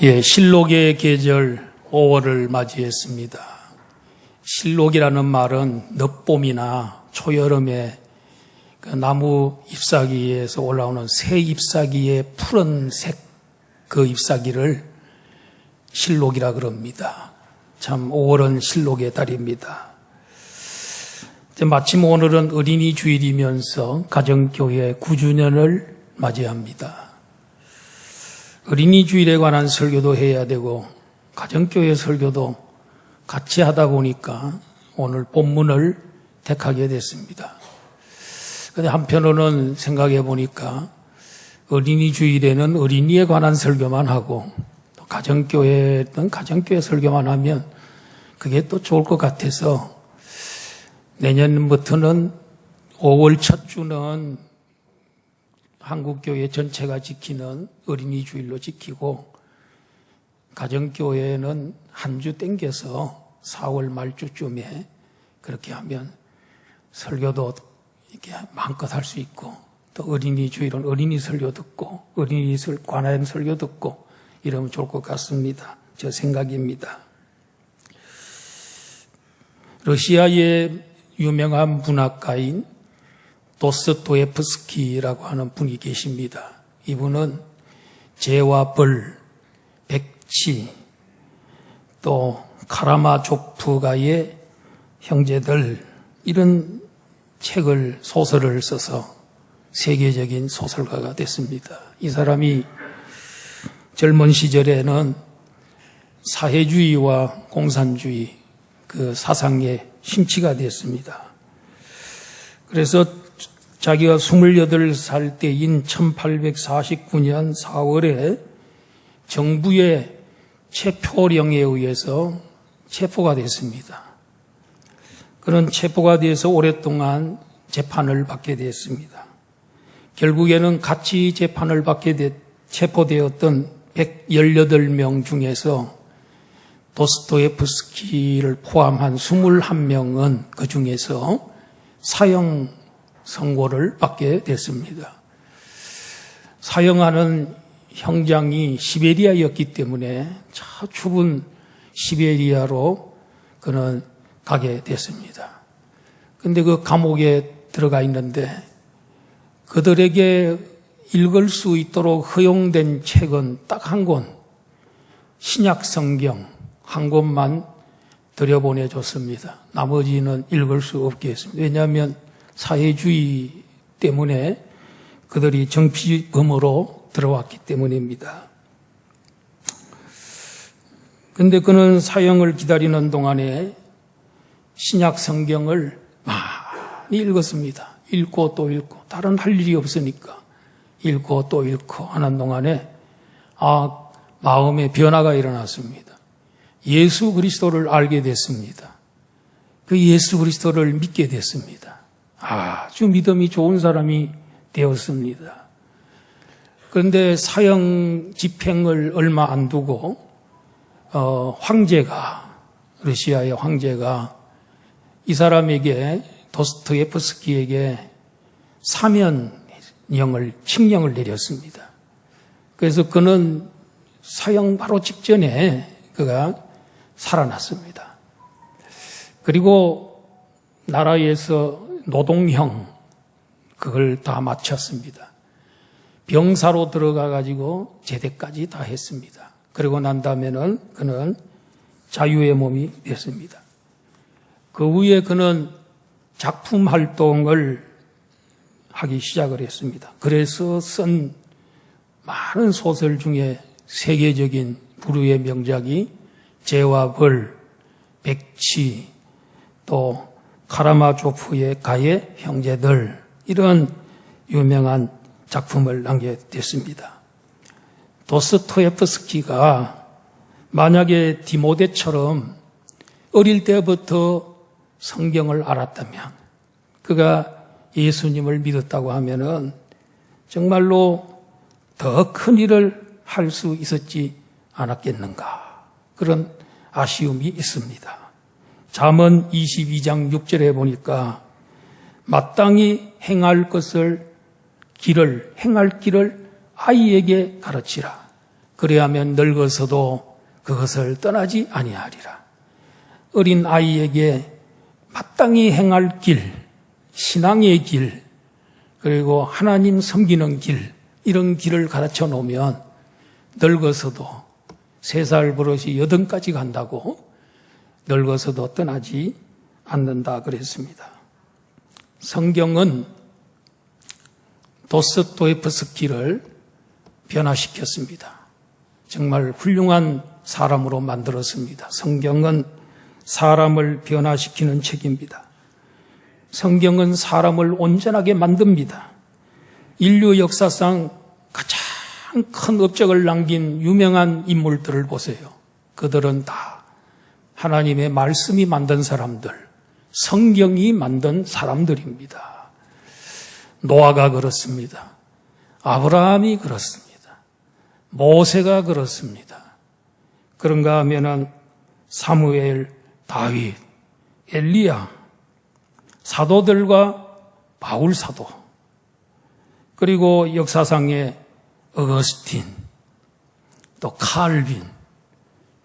실록의 계절 5월을 맞이했습니다. 실록이라는 말은 늦봄이나 초여름에 그 나무 잎사귀에서 올라오는 새 잎사귀의 푸른색 그 잎사귀를 실록이라 그럽니다. 참 5월은 실록의 달입니다. 마침 오늘은 어린이 주일이면서 가정교회 9주년을 맞이합니다. 어린이 주일에 관한 설교도 해야 되고 가정교회 설교도 같이 하다 보니까 오늘 본문을 택하게 됐습니다. 그런데 한편으로는 생각해 보니까 어린이 주일에는 어린이에 관한 설교만 하고 또 가정교회는 가정교회 설교만 하면 그게 또 좋을 것 같아서 내년부터는 5월 첫 주는 한국교회 전체가 지키는 어린이 주일로 지키고 가정교회는 한 주 땡겨서 4월 말주쯤에 그렇게 하면 설교도 이렇게 마음껏 할 수 있고 또 어린이 주일은 어린이 설교 듣고 어린이 관한 설교 듣고 이러면 좋을 것 같습니다. 저 생각입니다. 러시아의 유명한 문학가인 도스토옙스키라고 하는 분이 계십니다. 이분은 죄와 벌, 백치, 또 카라마조프가의 형제들 이런 책을 소설을 써서 세계적인 소설가가 됐습니다. 이 사람이 젊은 시절에는 사회주의와 공산주의 그 사상의 심취가 됐습니다. 그래서 자기가 28살 때인 1849년 4월에 정부의 체포령에 의해서 체포가 됐습니다. 그런 체포가 돼서 오랫동안 재판을 받게 됐습니다. 결국에는 같이 재판을 받게 체포되었던 118명 중에서 도스토옙스키를 포함한 21명은 그 중에서 사형 선고를 받게 됐습니다. 사형하는 형장이 시베리아였기 때문에 저 좁은 시베리아로 그는 가게 됐습니다. 그런데 그 감옥에 들어가 있는데 그들에게 읽을 수 있도록 허용된 책은 딱 한 권, 신약 성경 한 권만 들여보내줬습니다. 나머지는 읽을 수 없게 했습니다. 왜냐하면 사회주의 때문에 그들이 정치범으로 들어왔기 때문입니다. 그런데 그는 사형을 기다리는 동안에 신약 성경을 많이 읽었습니다. 읽고 또 읽고 다른 할 일이 없으니까 읽고 또 읽고 하는 동안에 마음의 변화가 일어났습니다. 예수 그리스도를 알게 됐습니다. 그 예수 그리스도를 믿게 됐습니다. 아주 믿음이 좋은 사람이 되었습니다. 그런데 사형 집행을 얼마 안 두고 러시아의 황제가 이 사람에게 도스토옙스키에게 사면형을 칙령을 내렸습니다. 그래서 그는 사형 바로 직전에 그가 살아났습니다. 그리고 나라에서 노동형 그걸 다 마쳤습니다. 병사로 들어가 가지고 제대까지 다 했습니다. 그러고 난 다음에는 그는 자유의 몸이 됐습니다. 그 후에 그는 작품 활동을 하기 시작을 했습니다. 그래서 쓴 많은 소설 중에 세계적인 부류의 명작이 죄와 벌, 백치, 또 카라마조프의 가의 형제들 이런 유명한 작품을 남겨댔습니다. 도스토옙스키가 만약에 디모데처럼 어릴 때부터 성경을 알았다면 그가 예수님을 믿었다고 하면은 정말로 더 큰 일을 할 수 있었지 않았겠는가 그런 아쉬움이 있습니다. 잠언 22장 6절에 보니까 마땅히 행할 길을 아이에게 가르치라. 그래야면 늙어서도 그것을 떠나지 아니하리라. 어린 아이에게 마땅히 행할 길, 신앙의 길, 그리고 하나님 섬기는 길, 이런 길을 가르쳐 놓으면 늙어서도 3살 버릇이 80까지 간다고 늙어서도 떠나지 않는다 그랬습니다. 성경은 도스토예프스키를 변화시켰습니다. 정말 훌륭한 사람으로 만들었습니다. 성경은 사람을 변화시키는 책입니다. 성경은 사람을 온전하게 만듭니다. 인류 역사상 가장 큰 업적을 남긴 유명한 인물들을 보세요. 그들은 다 하나님의 말씀이 만든 사람들, 성경이 만든 사람들입니다. 노아가 그렇습니다. 아브라함이 그렇습니다. 모세가 그렇습니다. 그런가 하면은 사무엘, 다윗, 엘리야, 사도들과 바울 사도, 그리고 역사상의 어거스틴, 또 칼빈,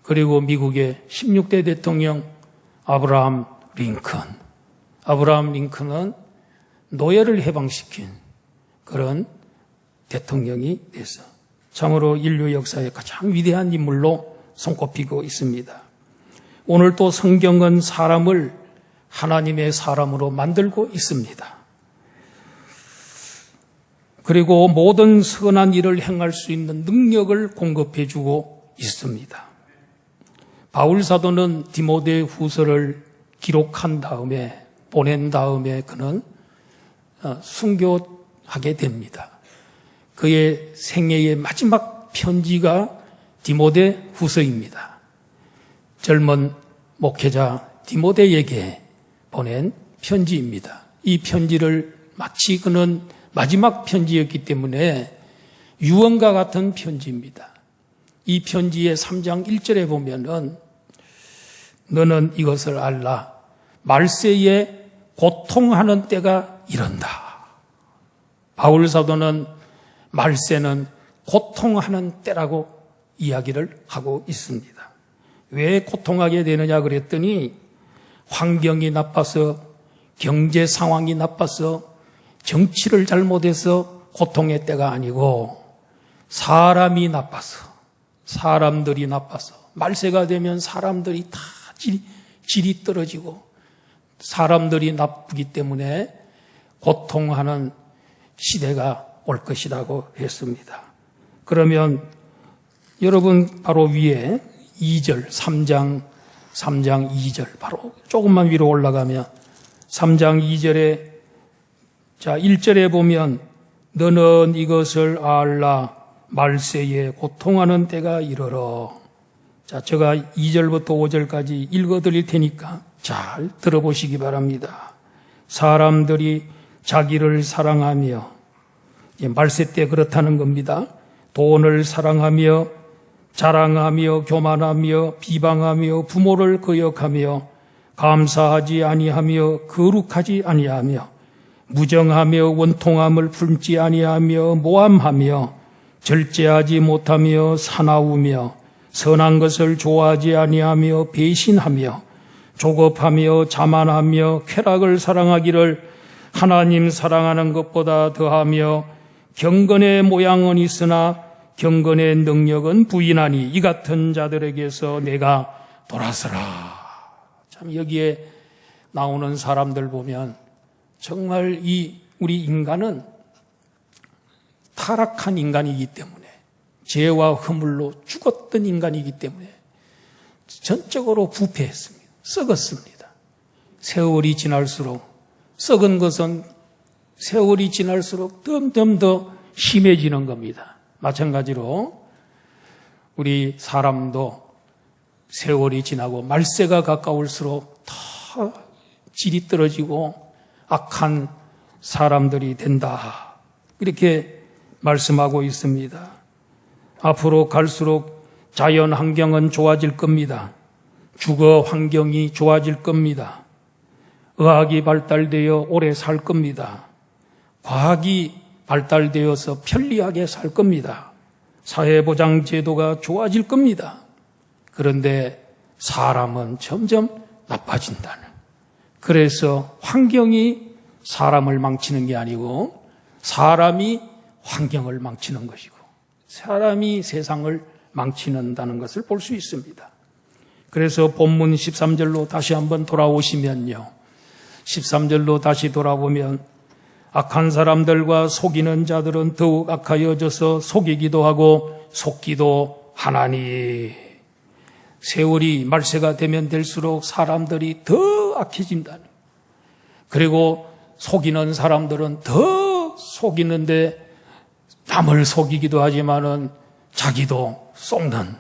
그리고 미국의 16대 대통령 아브라함 링컨. 아브라함 링컨은 노예를 해방시킨 그런 대통령이 돼서 참으로 인류 역사의 가장 위대한 인물로 손꼽히고 있습니다. 오늘 또 성경은 사람을 하나님의 사람으로 만들고 있습니다. 그리고 모든 선한 일을 행할 수 있는 능력을 공급해 주고 있습니다. 바울 사도는 디모데 후서를 기록한 다음에, 보낸 다음에 그는 순교하게 됩니다. 그의 생애의 마지막 편지가 디모데 후서입니다. 젊은 목회자 디모데에게 보낸 편지입니다. 이 편지를 마치 그는 마지막 편지였기 때문에 유언과 같은 편지입니다. 이 편지의 3장 1절에 보면은 너는 이것을 알라. 말세에 고통하는 때가 이른다. 바울 사도는 말세는 고통하는 때라고 이야기를 하고 있습니다. 왜 고통하게 되느냐 그랬더니 환경이 나빠서, 경제 상황이 나빠서, 정치를 잘못해서 고통의 때가 아니고 사람이 나빠서, 사람들이 나빠서, 말세가 되면 사람들이 다 질이 떨어지고 사람들이 나쁘기 때문에 고통하는 시대가 올 것이라고 했습니다. 그러면 여러분 바로 위에 2절, 3장 2절, 바로 조금만 위로 올라가면 3장 2절에, 자, 1절에 보면 너는 이것을 알라. 말세에 고통하는 때가 이르러. 자, 제가 2절부터 5절까지 읽어드릴 테니까 잘 들어보시기 바랍니다. 사람들이 자기를 사랑하며, 말세 때 그렇다는 겁니다. 돈을 사랑하며, 자랑하며, 교만하며, 비방하며, 부모를 거역하며, 감사하지 아니하며, 거룩하지 아니하며, 무정하며, 원통함을 품지 아니하며, 모함하며, 절제하지 못하며, 사나우며, 선한 것을 좋아하지 아니하며, 배신하며, 조급하며, 자만하며, 쾌락을 사랑하기를 하나님 사랑하는 것보다 더하며, 경건의 모양은 있으나 경건의 능력은 부인하니 이 같은 자들에게서 내가 돌아서라. 참 여기에 나오는 사람들 보면 정말 우리 인간은 타락한 인간이기 때문에, 죄와 허물로 죽었던 인간이기 때문에 전적으로 부패했습니다. 썩었습니다. 세월이 지날수록, 썩은 것은 세월이 지날수록 점점 더 심해지는 겁니다. 마찬가지로 우리 사람도 세월이 지나고 말세가 가까울수록 더 질이 떨어지고 악한 사람들이 된다. 이렇게 말씀하고 있습니다. 앞으로 갈수록 자연 환경은 좋아질 겁니다. 주거 환경이 좋아질 겁니다. 의학이 발달되어 오래 살 겁니다. 과학이 발달되어서 편리하게 살 겁니다. 사회보장제도가 좋아질 겁니다. 그런데 사람은 점점 나빠진다는. 그래서 환경이 사람을 망치는 게 아니고 사람이 환경을 망치는 것이고 사람이 세상을 망치는다는 것을 볼 수 있습니다. 그래서 본문 13절로 다시 한번 돌아오시면요. 13절로 다시 돌아보면 악한 사람들과 속이는 자들은 더욱 악하여져서 속이기도 하고 속기도 하나니. 세월이 말세가 되면 될수록 사람들이 더 악해진다는. 그리고 속이는 사람들은 더 속이는데 남을 속이기도 하지만은 자기도 속는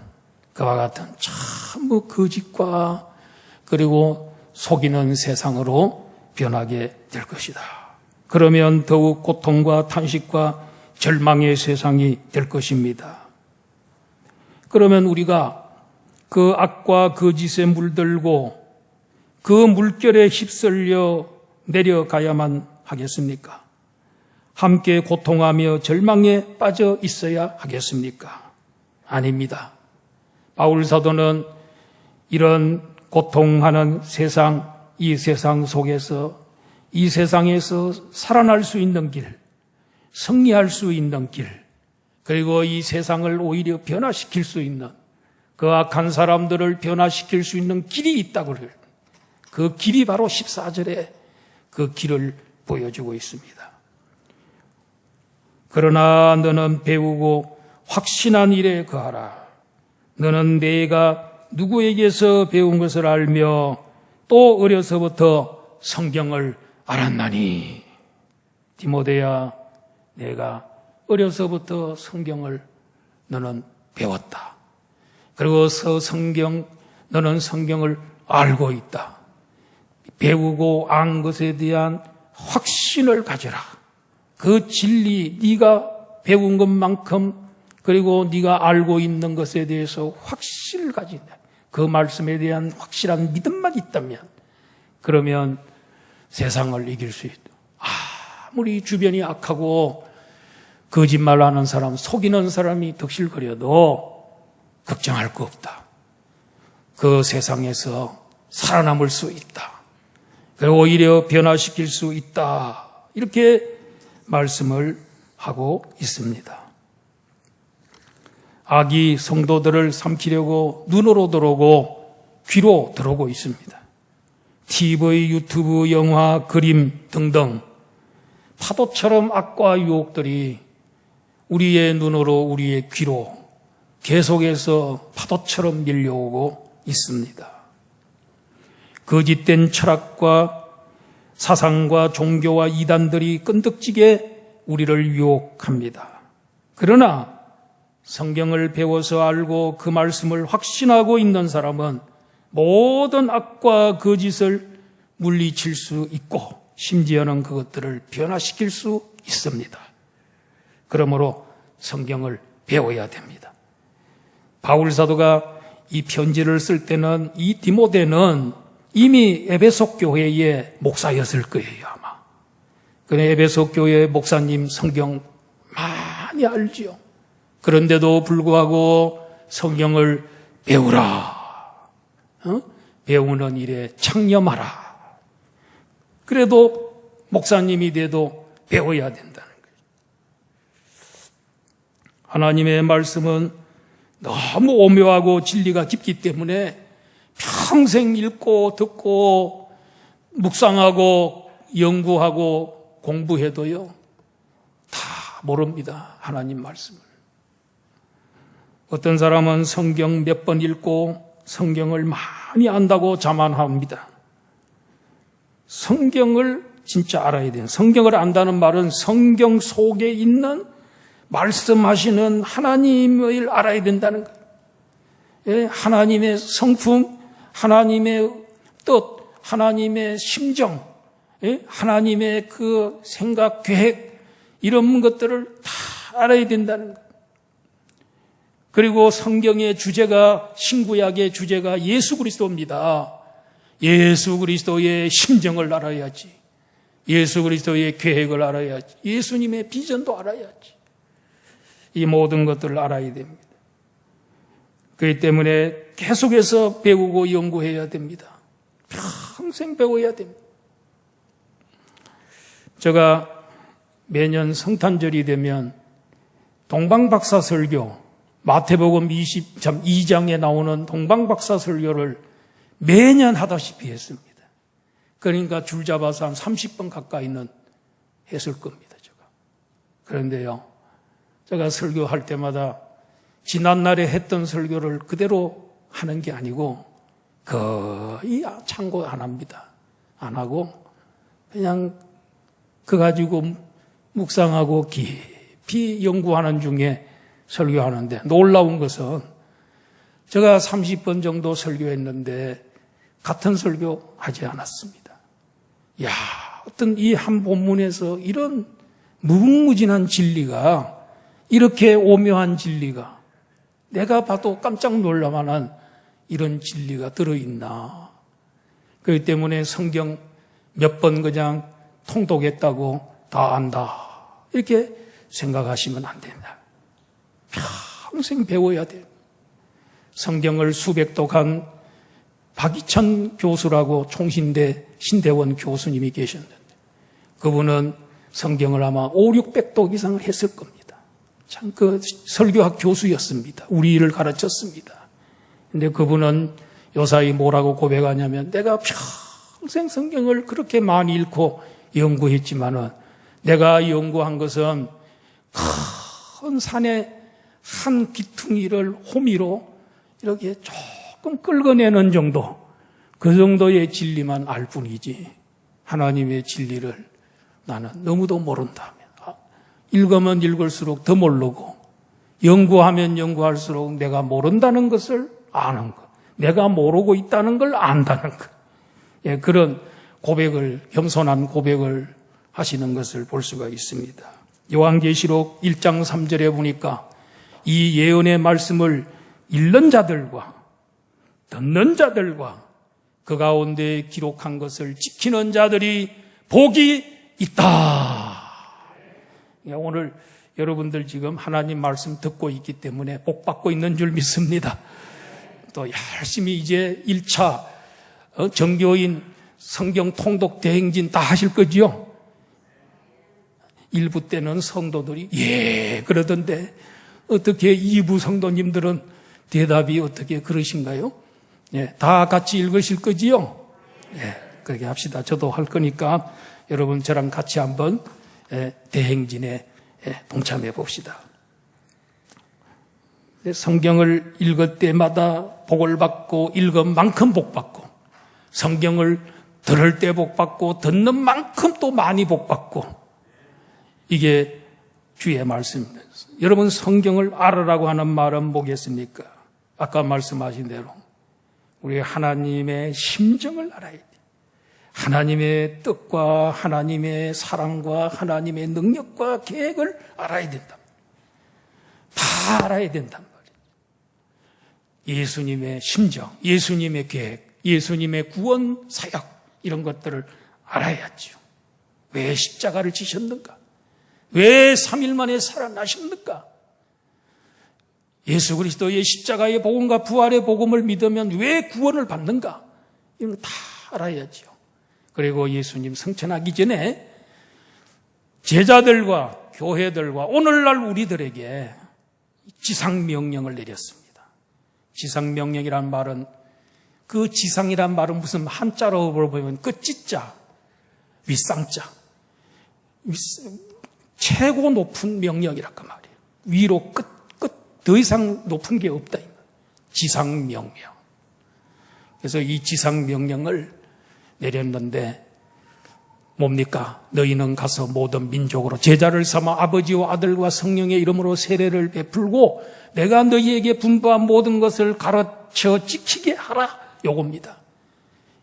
그와 같은 참 거짓과 그리고 속이는 세상으로 변하게 될 것이다. 그러면 더욱 고통과 탄식과 절망의 세상이 될 것입니다. 그러면 우리가 그 악과 거짓에 물들고 그 물결에 휩쓸려 내려가야만 하겠습니까? 함께 고통하며 절망에 빠져 있어야 하겠습니까? 아닙니다. 바울 사도는 이런 고통하는 세상, 이 세상 속에서 이 세상에서 살아날 수 있는 길, 승리할 수 있는 길, 그리고 이 세상을 오히려 변화시킬 수 있는 그 악한 사람들을 변화시킬 수 있는 길이 있다고 그래요. 그 길이 바로 14절에 그 길을 보여주고 있습니다. 그러나 너는 배우고 확신한 일에 거하라. 너는 내가 누구에게서 배운 것을 알며 또 어려서부터 성경을 알았나니. 디모데야, 내가 어려서부터 성경을 너는 배웠다. 그리고 너는 성경을 알고 있다. 배우고 안 것에 대한 확신을 가져라. 그 진리, 네가 배운 것만큼 그리고 네가 알고 있는 것에 대해서 확신을 가진다. 그 말씀에 대한 확실한 믿음만 있다면 그러면 세상을 이길 수 있다. 아무리 주변이 악하고 거짓말하는 사람, 속이는 사람이 덕실거려도 걱정할 거 없다. 그 세상에서 살아남을 수 있다. 그리고 오히려 변화시킬 수 있다. 이렇게 말씀을 하고 있습니다. 악이 성도들을 삼키려고 눈으로 들어오고 귀로 들어오고 있습니다. TV, 유튜브, 영화, 그림 등등 파도처럼 악과 유혹들이 우리의 눈으로 우리의 귀로 계속해서 파도처럼 밀려오고 있습니다. 거짓된 철학과 사상과 종교와 이단들이 끈덕지게 우리를 유혹합니다. 그러나 성경을 배워서 알고 그 말씀을 확신하고 있는 사람은 모든 악과 거짓을 물리칠 수 있고 심지어는 그것들을 변화시킬 수 있습니다. 그러므로 성경을 배워야 됩니다. 바울 사도가 이 편지를 쓸 때는 이 디모데는 이미 에베소 교회의 목사였을 거예요, 아마. 그런데 에베소 교회 목사님 성경 많이 알지요. 그런데도 불구하고 성경을 배우라. 배우는 일에 창념하라. 그래도 목사님이 돼도 배워야 된다는 거예요. 하나님의 말씀은 너무 오묘하고 진리가 깊기 때문에 평생 읽고 듣고 묵상하고 연구하고 공부해도요 다 모릅니다. 하나님 말씀을. 어떤 사람은 성경 몇 번 읽고 성경을 많이 안다고 자만합니다. 성경을 진짜 알아야 돼요. 성경을 안다는 말은 성경 속에 있는 말씀하시는 하나님을 알아야 된다는 거예요. 예, 하나님의 성품, 하나님의 뜻, 하나님의 심정, 예, 하나님의 그 생각, 계획 이런 것들을 다 알아야 된다는 거예요. 그리고 성경의 주제가 신구약의 주제가 예수 그리스도입니다. 예수 그리스도의 심정을 알아야지. 예수 그리스도의 계획을 알아야지. 예수님의 비전도 알아야지. 이 모든 것들을 알아야 됩니다. 그렇기 때문에 계속해서 배우고 연구해야 됩니다. 평생 배워야 됩니다. 제가 매년 성탄절이 되면 동방박사 설교, 마태복음 22장에 나오는 동방박사 설교를 매년 하다시피 했습니다. 그러니까 줄 잡아서 한 30번 가까이는 했을 겁니다, 제가. 그런데요, 제가 설교할 때마다 지난날에 했던 설교를 그대로 하는 게 아니고 거의 참고 안 합니다. 안 하고 그냥 그 가지고 묵상하고 깊이 연구하는 중에 설교하는데, 놀라운 것은 제가 30번 정도 설교했는데 같은 설교 하지 않았습니다. 야, 어떤 이 한 본문에서 이런 무궁무진한 진리가, 이렇게 오묘한 진리가, 내가 봐도 깜짝 놀랄만한 이런 진리가 들어있나. 그렇기 때문에 성경 몇 번 그냥 통독했다고 다 안다, 이렇게 생각하시면 안 된다. 평생 배워야 돼요. 성경을 수백 독한 박이천 교수라고 총신대 신대원 교수님이 계셨는데, 그분은 성경을 아마 500~600독 이상을 했을 겁니다. 참 그 설교학 교수였습니다. 우리를 가르쳤습니다. 근데 그분은 요사이 뭐라고 고백하냐면, 내가 평생 성경을 그렇게 많이 읽고 연구했지만은 내가 연구한 것은 큰 산의 한 기퉁이를 호미로 이렇게 조금 긁어내는 정도, 그 정도의 진리만 알 뿐이지 하나님의 진리를 나는 너무도 모른다. 읽으면 읽을수록 더 모르고, 연구하면 연구할수록 내가 모른다는 것을 아는 것, 내가 모르고 있다는 걸 안다는 것, 예, 그런 고백을, 겸손한 고백을 하시는 것을 볼 수가 있습니다. 요한계시록 1장 3절에 보니까 이 예언의 말씀을 읽는 자들과 듣는 자들과 그 가운데 기록한 것을 지키는 자들이 복이 있다. 오늘 여러분들 지금 하나님 말씀 듣고 있기 때문에 복 받고 있는 줄 믿습니다. 또 열심히 이제 1차 정교인 성경 통독 대행진 다 하실 거지요? 일부 때는 성도들이 예 그러던데, 어떻게 2부 성도님들은 대답이 어떻게 그러신가요? 예, 다 같이 읽으실 거지요? 예, 그렇게 합시다. 저도 할 거니까 여러분 저랑 같이 한번 대행진에 동참해 봅시다. 성경을 읽을 때마다 복을 받고, 읽은 만큼 복 받고, 성경을 들을 때 복 받고, 듣는 만큼 또 많이 복 받고, 이게 주의 말씀입니다. 여러분, 성경을 알으라고 하는 말은 뭐겠습니까? 아까 말씀하신 대로 우리 하나님의 심정을 알아야 돼. 하나님의 뜻과 하나님의 사랑과 하나님의 능력과 계획을 알아야 된다. 다 알아야 된단 말이에요. 예수님의 심정, 예수님의 계획, 예수님의 구원 사역, 이런 것들을 알아야죠. 왜 십자가를 지셨는가? 왜 3일 만에 살아나셨는가? 예수 그리스도의 십자가의 복음과 부활의 복음을 믿으면 왜 구원을 받는가? 이런 거 다 알아야죠. 그리고 예수님 승천하기 전에 제자들과 교회들과 오늘날 우리들에게 지상명령을 내렸습니다. 지상명령이란 말은, 그 지상이란 말은 무슨 한자로 보면 끝지자, 윗상자, 최고 높은 명령이랄까 말이에요. 위로 끝, 더 이상 높은 게 없다. 지상명령. 그래서 이 지상명령을 내렸는데 뭡니까? 너희는 가서 모든 민족으로 제자를 삼아 아버지와 아들과 성령의 이름으로 세례를 베풀고 내가 너희에게 분부한 모든 것을 가르쳐 지키게 하라. 요겁니다.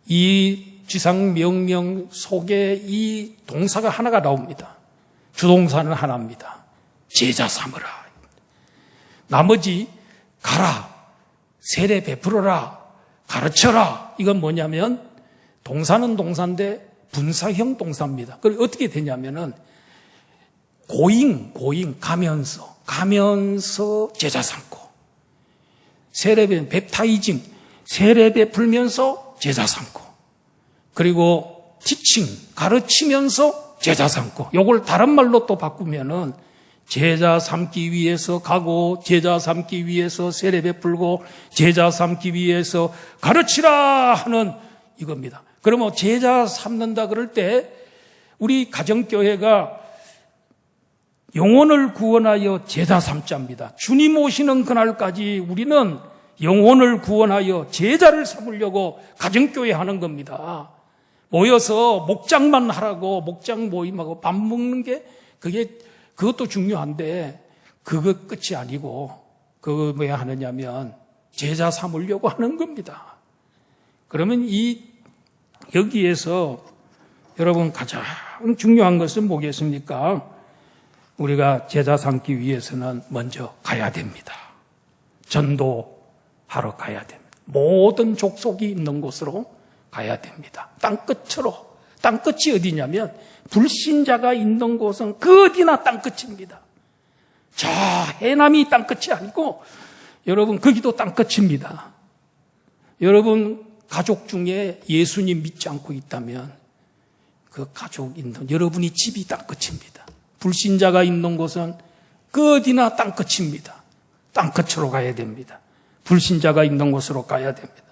이 지상명령 속에 이 동사가 하나가 나옵니다. 주동사는 하나입니다. 제자 삼으라. 나머지 가라, 세례 베풀어라, 가르쳐라. 이건 뭐냐면 동사는 동사인데 분사형 동사입니다. 그리고 어떻게 되냐면은 고잉 가면서 가면서 제자 삼고, 세례배 웹타이징, 세례배 풀면서 제자 삼고, 그리고 티칭, 가르치면서 제자 삼고, 요걸 다른 말로 또 바꾸면은 제자 삼기 위해서 가고, 제자 삼기 위해서 세례배 풀고, 제자 삼기 위해서 가르치라 하는 이겁니다. 그러면 제자 삼는다 그럴 때 우리 가정교회가 영혼을 구원하여 제자 삼자입니다. 주님 오시는 그날까지 우리는 영혼을 구원하여 제자를 삼으려고 가정교회 하는 겁니다. 모여서 목장만 하라고, 목장 모임하고 밥 먹는 게 그것도 중요한데 그것 끝이 아니고, 그거 왜 하느냐면 제자 삼으려고 하는 겁니다. 그러면 여기에서 여러분 가장 중요한 것은 뭐겠습니까? 우리가 제자 삼기 위해서는 먼저 가야 됩니다. 전도하러 가야 됩니다. 모든 족속이 있는 곳으로 가야 됩니다. 땅끝으로. 땅끝이 어디냐면 불신자가 있는 곳은 그 어디나 땅끝입니다. 저 해남이 땅끝이 아니고 여러분 거기도 땅끝입니다. 여러분 가족 중에 예수님 믿지 않고 있다면 그 가족 있는 여러분이 집이 땅끝입니다. 불신자가 있는 곳은 그 어디나 땅끝입니다. 땅끝으로 가야 됩니다. 불신자가 있는 곳으로 가야 됩니다.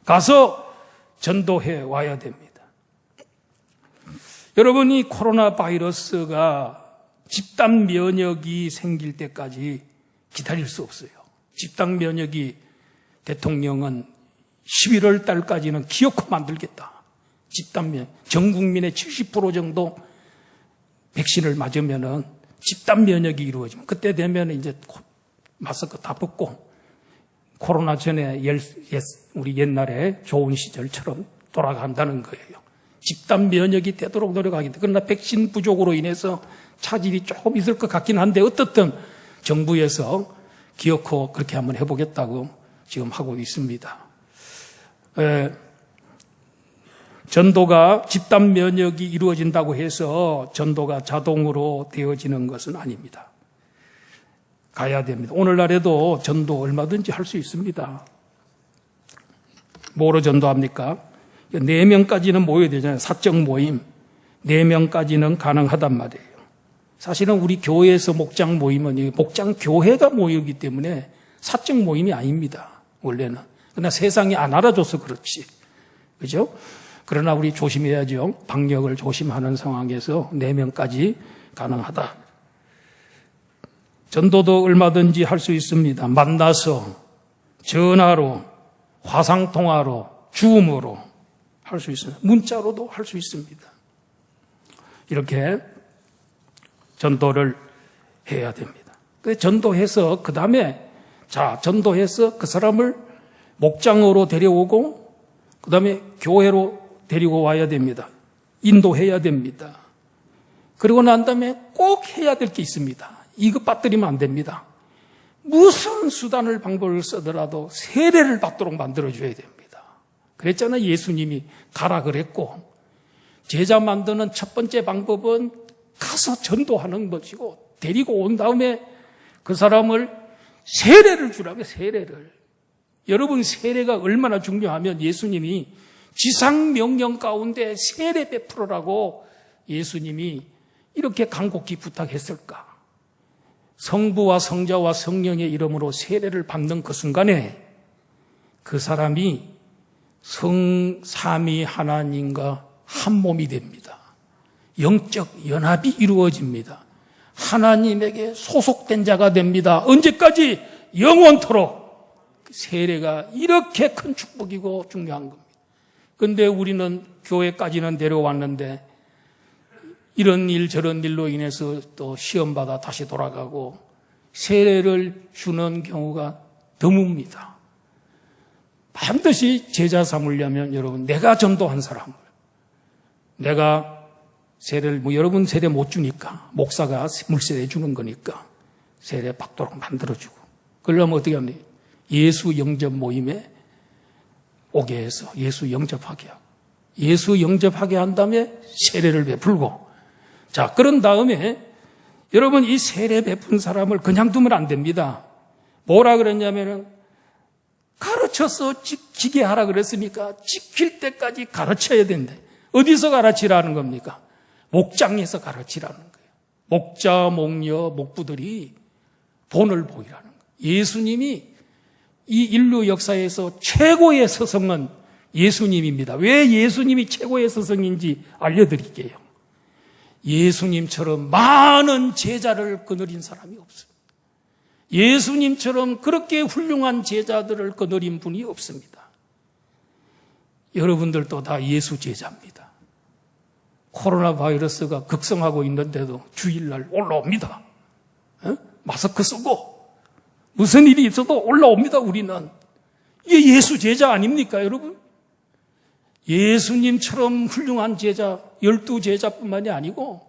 가서 전도해 와야 됩니다. 여러분이 코로나 바이러스가 집단 면역이 생길 때까지 기다릴 수 없어요. 집단 면역이 대통령은 11월 달까지는 기어코 만들겠다. 집단 면역. 전 국민의 70% 정도 백신을 맞으면은 집단 면역이 이루어지면 그때 되면 이제 마스크 다 벗고 코로나 전에 우리 옛날에 좋은 시절처럼 돌아간다는 거예요. 집단 면역이 되도록 노력하겠다. 그러나 백신 부족으로 인해서 차질이 조금 있을 것 같긴 한데 어떻든 정부에서 기어코 그렇게 한번 해보겠다고 지금 하고 있습니다. 전도가 집단 면역이 이루어진다고 해서 전도가 자동으로 되어지는 것은 아닙니다. 가야 됩니다. 오늘날에도 전도 얼마든지 할 수 있습니다. 뭐로 전도합니까? 4명까지는 모여야 되잖아요. 사적 모임. 4명까지는 가능하단 말이에요. 사실은 우리 교회에서 목장 모임은 목장 교회가 모이기 때문에 사적 모임이 아닙니다. 원래는. 그러나 세상이 안 알아줘서 그렇지. 그죠? 그러나 우리 조심해야죠. 방역을 조심하는 상황에서 4명까지 가능하다. 전도도 얼마든지 할 수 있습니다. 만나서, 전화로, 화상통화로, 줌으로 할 수 있습니다. 문자로도 할 수 있습니다. 이렇게 전도를 해야 됩니다. 전도해서 그 다음에 전도해서 그 사람을 목장으로 데려오고 그 다음에 교회로 데리고 와야 됩니다. 인도해야 됩니다. 그리고 난 다음에 꼭 해야 될 게 있습니다. 이거 빠뜨리면 안 됩니다. 무슨 수단을 방법을 쓰더라도 세례를 받도록 만들어줘야 됩니다. 그랬잖아요. 예수님이 가라 그랬고 제자 만드는 첫 번째 방법은 가서 전도하는 것이고 데리고 온 다음에 그 사람을 세례를 주라고요. 세례를. 여러분 세례가 얼마나 중요하면 예수님이 지상명령 가운데 세례 베풀으라고 예수님이 이렇게 간곡히 부탁했을까? 성부와 성자와 성령의 이름으로 세례를 받는 그 순간에 그 사람이 성삼위 하나님과 한 몸이 됩니다. 영적 연합이 이루어집니다. 하나님에게 소속된 자가 됩니다. 언제까지? 영원토록. 세례가 이렇게 큰 축복이고 중요한 겁니다. 그런데 우리는 교회까지는 데려왔는데 이런 일 저런 일로 인해서 또 시험받아 다시 돌아가고 세례를 주는 경우가 드뭅니다. 반드시 제자 삼으려면 여러분 내가 전도한 사람을 내가 세례를 여러분 세례 못 주니까 목사가 물세례 주는 거니까 세례 받도록 만들어주고 그러려면 어떻게 합니까? 예수 영접 모임에 오게 해서 예수 영접하게 하고 예수 영접하게 한 다음에 세례를 베풀고 자 그런 다음에 여러분, 이 세례 베푼 사람을 그냥 두면 안 됩니다. 뭐라 그랬냐면은 가르쳐서 지키게 하라 그랬습니까? 지킬 때까지 가르쳐야 된대. 어디서 가르치라는 겁니까? 목장에서 가르치라는 거예요. 목자, 목녀, 목부들이 본을 보이라는 거예요. 예수님이 이 인류 역사에서 최고의 스승은 예수님입니다. 왜 예수님이 최고의 스승인지 알려드릴게요. 예수님처럼 많은 제자를 거느린 사람이 없습니다. 예수님처럼 그렇게 훌륭한 제자들을 거느린 분이 없습니다. 여러분들도 다 예수 제자입니다. 코로나 바이러스가 극성하고 있는데도 주일날 올라옵니다. 마스크 쓰고 무슨 일이 있어도 올라옵니다. 우리는. 이게 예수 제자 아닙니까, 여러분? 예수님처럼 훌륭한 제자, 12제자뿐만이 아니고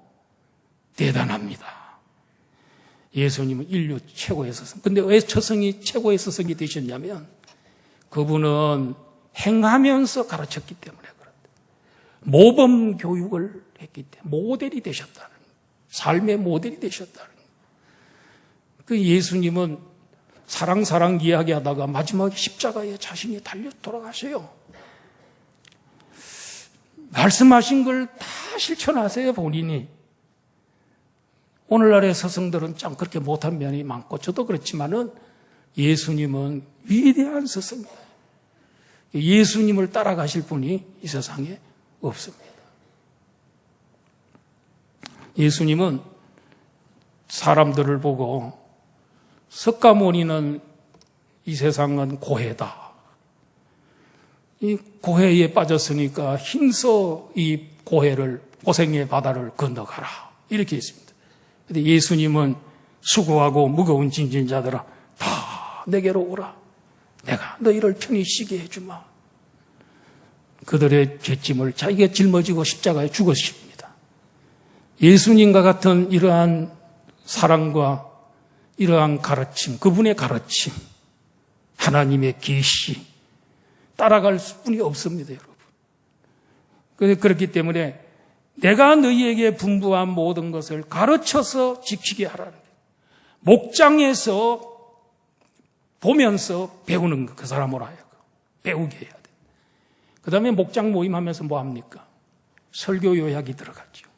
대단합니다. 예수님은 인류 최고의 스승. 근데 왜 스승이 최고의 스승이 되셨냐면 그분은 행하면서 가르쳤기 때문에 그렇다. 모범 교육을 했기 때문에 모델이 되셨다는 거예요. 삶의 모델이 되셨다는 거예요. 그 예수님은 사랑 이야기하다가 마지막에 십자가에 자신이 달려 돌아가셔요. 말씀하신 걸 다 실천하세요, 본인이. 오늘날의 스승들은 참 그렇게 못한 면이 많고 저도 그렇지만은 예수님은 위대한 스승입니다. 예수님을 따라가실 분이 이 세상에 없습니다. 예수님은 사람들을 보고 석가모니는 이 세상은 고해다. 이 고해에 빠졌으니까 힘써 이 고해를, 고생의 바다를 건너가라. 이렇게 했습니다. 근데 예수님은 수고하고 무거운 짐진 자들아 다 내게로 오라. 내가 너희를 편히 쉬게 해주마. 그들의 죄짐을 자기가 짊어지고 십자가에 죽으십니다. 예수님과 같은 이러한 사랑과 이러한 가르침, 그분의 가르침, 하나님의 계시 따라갈 분이 없습니다, 여러분. 그렇기 때문에 내가 너희에게 분부한 모든 것을 가르쳐서 지키게 하라는 거예요. 목장에서 보면서 배우는 거, 그 사람으로 하여금 배우게 해야 돼요. 그 다음에 목장 모임하면서 뭐 합니까? 설교 요약이 들어가죠.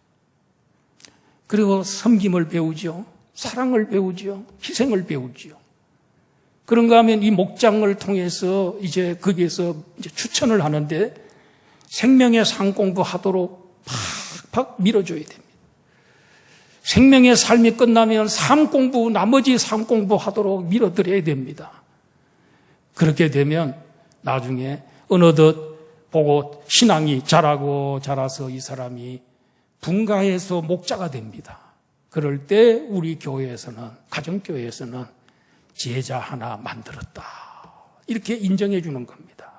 그리고 섬김을 배우죠. 사랑을 배우죠. 희생을 배우죠. 그런가 하면 이 목장을 통해서 이제 거기에서 이제 추천을 하는데 생명의 상 공부하도록 팍팍 밀어줘야 됩니다. 생명의 삶이 끝나면 삶 공부, 나머지 삶 공부하도록 밀어드려야 됩니다. 그렇게 되면 나중에 어느덧 보고 신앙이 자라서 이 사람이 분가해서 목자가 됩니다. 그럴 때 우리 교회에서는, 가정교회에서는 제자 하나 만들었다. 이렇게 인정해 주는 겁니다.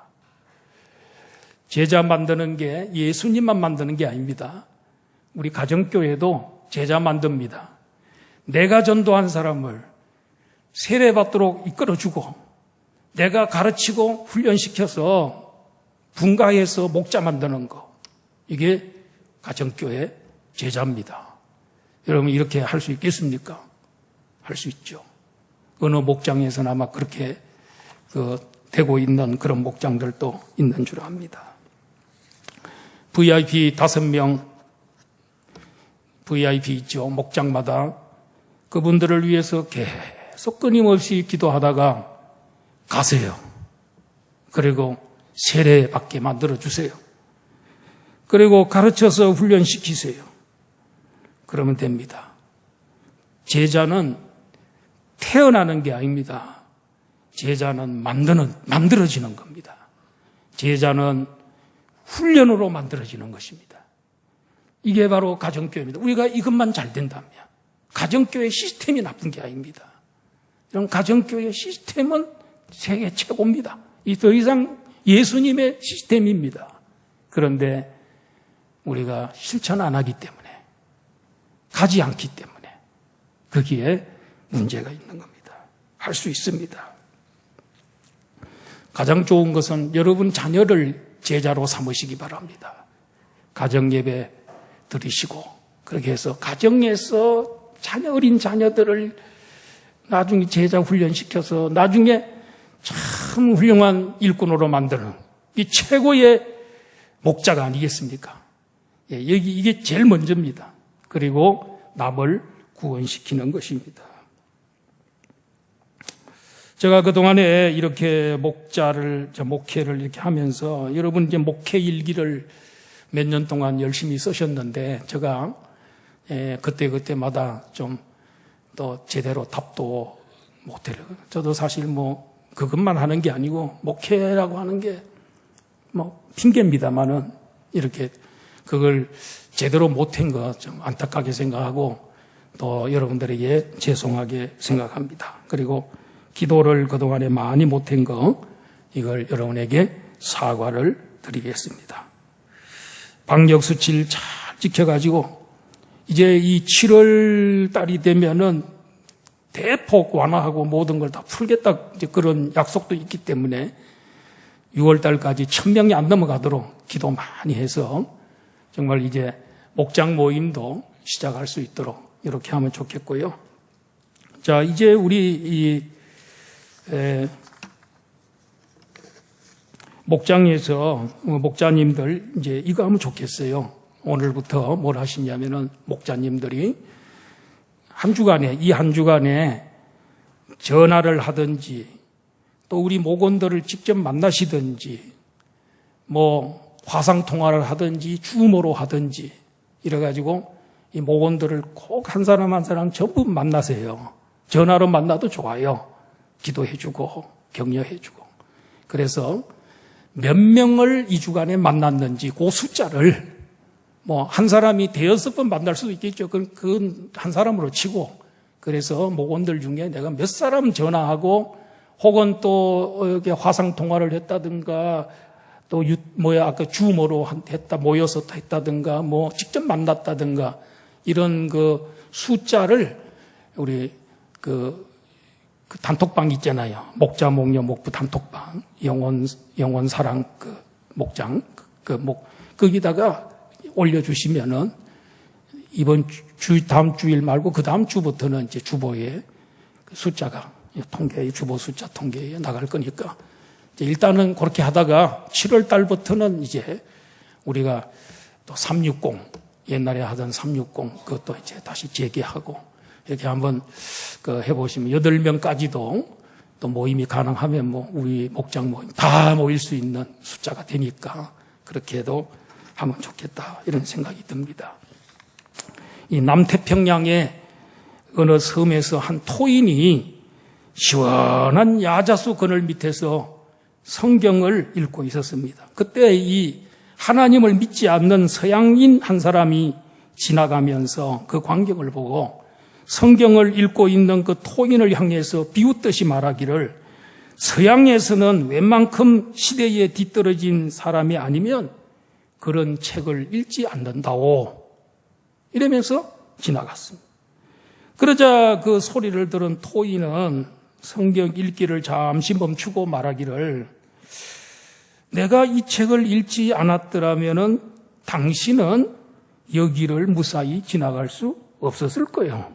제자 만드는 게 예수님만 만드는 게 아닙니다. 우리 가정교회도 제자 만듭니다. 내가 전도한 사람을 세례받도록 이끌어주고 내가 가르치고 훈련시켜서 분가해서 목자 만드는 거. 이게 가정교회 제자입니다. 여러분 이렇게 할 수 있겠습니까? 할 수 있죠. 어느 목장에서는 아마 그렇게 되고 있는 그런 목장들도 있는 줄 압니다. VIP 5명 VIP 있죠. 목장마다 그분들을 위해서 계속 끊임없이 기도하다가 가세요. 그리고 세례받게 만들어주세요. 그리고 가르쳐서 훈련시키세요. 그러면 됩니다. 제자는 태어나는 게 아닙니다. 제자는 만들어지는 겁니다. 제자는 훈련으로 만들어지는 것입니다. 이게 바로 가정교회입니다. 우리가 이것만 잘 된다면 가정교회 시스템이 나쁜 게 아닙니다. 이런 가정교회 시스템은 세계 최고입니다. 이 더 이상 예수님의 시스템입니다. 그런데 우리가 실천 안 하기 때문에 가지 않기 때문에 거기에 문제가 있는 겁니다. 할 수 있습니다. 가장 좋은 것은 여러분 자녀를 제자로 삼으시기 바랍니다. 가정예배 드리시고 그렇게 해서 가정에서 어린 자녀들을 나중에 제자 훈련시켜서 나중에 참 훌륭한 일꾼으로 만드는 이 최고의 목자가 아니겠습니까? 이게 제일 먼저입니다. 그리고 남을 구원시키는 것입니다. 제가 그동안에 이렇게 목회를 이렇게 하면서 여러분 이제 목회 일기를 몇 년 동안 열심히 쓰셨는데 제가 그때마다 좀 또 제대로 답도 못해요. 저도 사실 그것만 하는 게 아니고 목회라고 하는 게 핑계입니다만은 이렇게 그걸 제대로 못한 거 좀 안타깝게 생각하고 또 여러분들에게 죄송하게 생각합니다. 그리고 기도를 그동안에 많이 못한 거 이걸 여러분에게 사과를 드리겠습니다. 방역수칙을 잘 지켜가지고 이제 이 7월 달이 되면은 대폭 완화하고 모든 걸 다 풀겠다 이제 그런 약속도 있기 때문에 6월 달까지 1000명이 안 넘어가도록 기도 많이 해서 정말 이제 목장 모임도 시작할 수 있도록 이렇게 하면 좋겠고요. 자, 이제 우리 목장에서 목자님들 이제 이거 하면 좋겠어요. 오늘부터 뭘 하시냐면은 목자님들이 이 한 주간에 전화를 하든지 또 우리 목원들을 직접 만나시든지 화상 통화를 하든지 줌으로 하든지 이래가지고 이 목원들을 꼭 한 사람 한 사람 전부 만나세요. 전화로 만나도 좋아요. 기도해주고 격려해주고. 그래서 몇 명을 이 주간에 만났는지 그 숫자를 한 사람이 대여섯 번 만날 수도 있겠죠. 그건 한 사람으로 치고 그래서 목원들 중에 내가 몇 사람 전화하고 혹은 또 이렇게 화상 통화를 했다든가 또 아까 줌으로 모여서 했다든가 직접 만났다든가 이런 그 숫자를 우리 그 단톡방 있잖아요. 목자 목녀 목부 단톡방 영원 사랑 목장 거기다가 올려주시면은 다음 주일 말고 그 다음 주부터는 이제 주보에 숫자가 주보 숫자 통계에 나갈 거니까 일단은 그렇게 하다가 7월 달부터는 이제 우리가 또 360 옛날에 하던 360 그것도 이제 다시 재개하고 이렇게 한번 해보시면 8명까지도 또 모임이 가능하면 우리 목장 모임 다 모일 수 있는 숫자가 되니까 그렇게 해도 하면 좋겠다 이런 생각이 듭니다. 이 남태평양의 어느 섬에서 한 토인이 시원한 야자수 그늘 밑에서 성경을 읽고 있었습니다. 그때 이 하나님을 믿지 않는 서양인 한 사람이 지나가면서 그 광경을 보고 성경을 읽고 있는 그 토인을 향해서 비웃듯이 말하기를 서양에서는 웬만큼 시대에 뒤떨어진 사람이 아니면 그런 책을 읽지 않는다오. 이러면서 지나갔습니다. 그러자 그 소리를 들은 토인은 성경 읽기를 잠시 멈추고 말하기를 내가 이 책을 읽지 않았더라면 당신은 여기를 무사히 지나갈 수 없었을 거예요.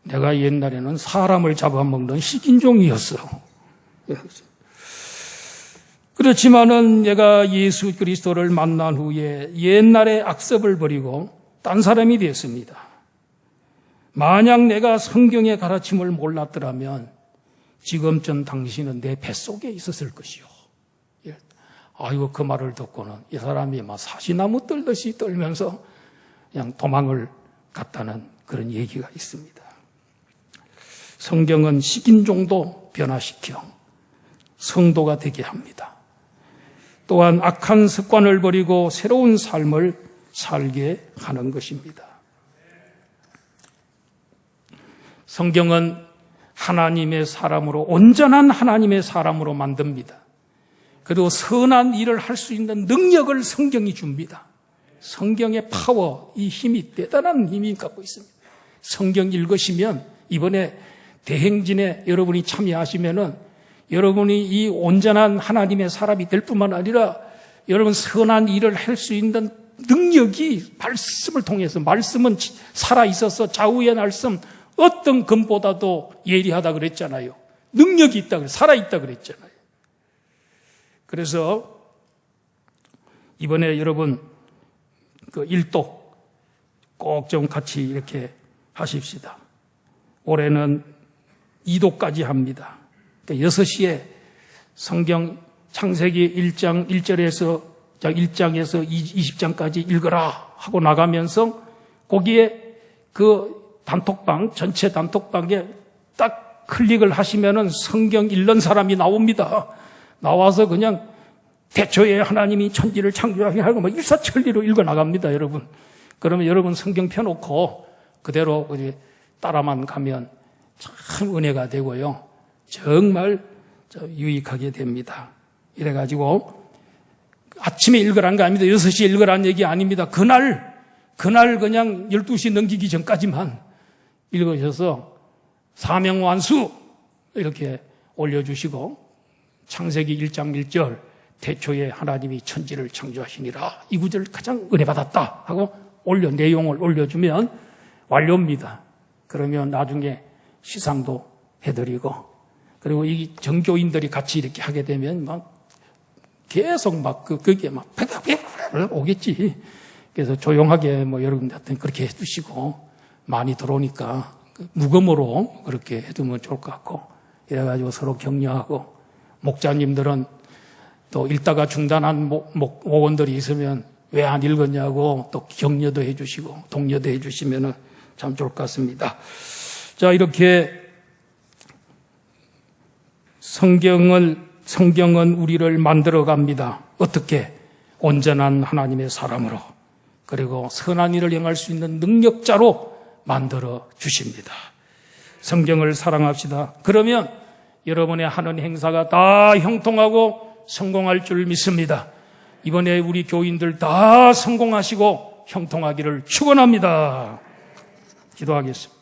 내가 옛날에는 사람을 잡아먹는 식인종이었어. 그렇지만은 내가 예수 그리스도를 만난 후에 옛날의 악습을 버리고 딴 사람이 되었습니다. 만약 내가 성경의 가르침을 몰랐더라면 지금쯤 당신은 내 뱃속에 있었을 것이요. 아이고 그 말을 듣고는 이 사람이 막 사시나무 떨듯이 떨면서 그냥 도망을 갔다는 그런 얘기가 있습니다. 성경은 식인종도 변화시켜 성도가 되게 합니다. 또한 악한 습관을 버리고 새로운 삶을 살게 하는 것입니다. 성경은 하나님의 사람으로 온전한 하나님의 사람으로 만듭니다. 그리고 선한 일을 할 수 있는 능력을 성경이 줍니다. 성경의 파워, 이 힘이 대단한 힘이 갖고 있습니다. 성경 읽으시면 이번에 대행진에 여러분이 참여하시면은 여러분이 이 온전한 하나님의 사람이 될 뿐만 아니라 여러분 선한 일을 할 수 있는 능력이 말씀을 통해서, 말씀은 살아있어서 좌우의 말씀 어떤 금보다도 예리하다 그랬잖아요. 능력이 있다, 살아있다 그랬잖아요. 그래서 이번에 여러분 그 일독 꼭 좀 같이 이렇게 하십시다. 올해는 2독까지 합니다. 그러니까 6시에 성경 창세기 1장 1절에서 20장까지 읽어라 하고 나가면서 거기에 그 단톡방, 전체 단톡방에 딱 클릭을 하시면은 성경 읽는 사람이 나옵니다. 나와서 그냥 태초에 하나님이 천지를 창조하게 하고 막 일사천리로 읽어 나갑니다, 여러분. 그러면 여러분 성경 펴놓고 그대로 따라만 가면 참 은혜가 되고요. 정말 유익하게 됩니다. 이래가지고 아침에 읽으라는 거 아닙니다. 6시에 읽으라는 얘기 아닙니다. 그날 그냥 12시 넘기기 전까지만 읽으셔서 사명완수 이렇게 올려주시고 창세기 1장 1절 태초에 하나님이 천지를 창조하시니라 이 구절 가장 은혜 받았다 하고 내용을 올려주면 완료입니다. 그러면 나중에 시상도 해드리고 그리고 이 정교인들이 같이 이렇게 하게 되면 막 계속 막 그게 막 오겠지. 그래서 조용하게 여러분들한테 그렇게 해두시고 많이 들어오니까 무검으로 그렇게 해두면 좋을 것 같고 이래가지고 서로 격려하고 목자님들은 또 읽다가 중단한 목원들이 있으면 왜 안 읽었냐고 또 격려도 해주시고 독려도 해주시면 참 좋을 것 같습니다. 자, 이렇게 성경은 우리를 만들어 갑니다. 어떻게? 온전한 하나님의 사람으로 그리고 선한 일을 행할 수 있는 능력자로 만들어 주십니다. 성경을 사랑합시다. 그러면 여러분의 하는 행사가 다 형통하고 성공할 줄 믿습니다. 이번에 우리 교인들 다 성공하시고 형통하기를 축원합니다. 기도하겠습니다.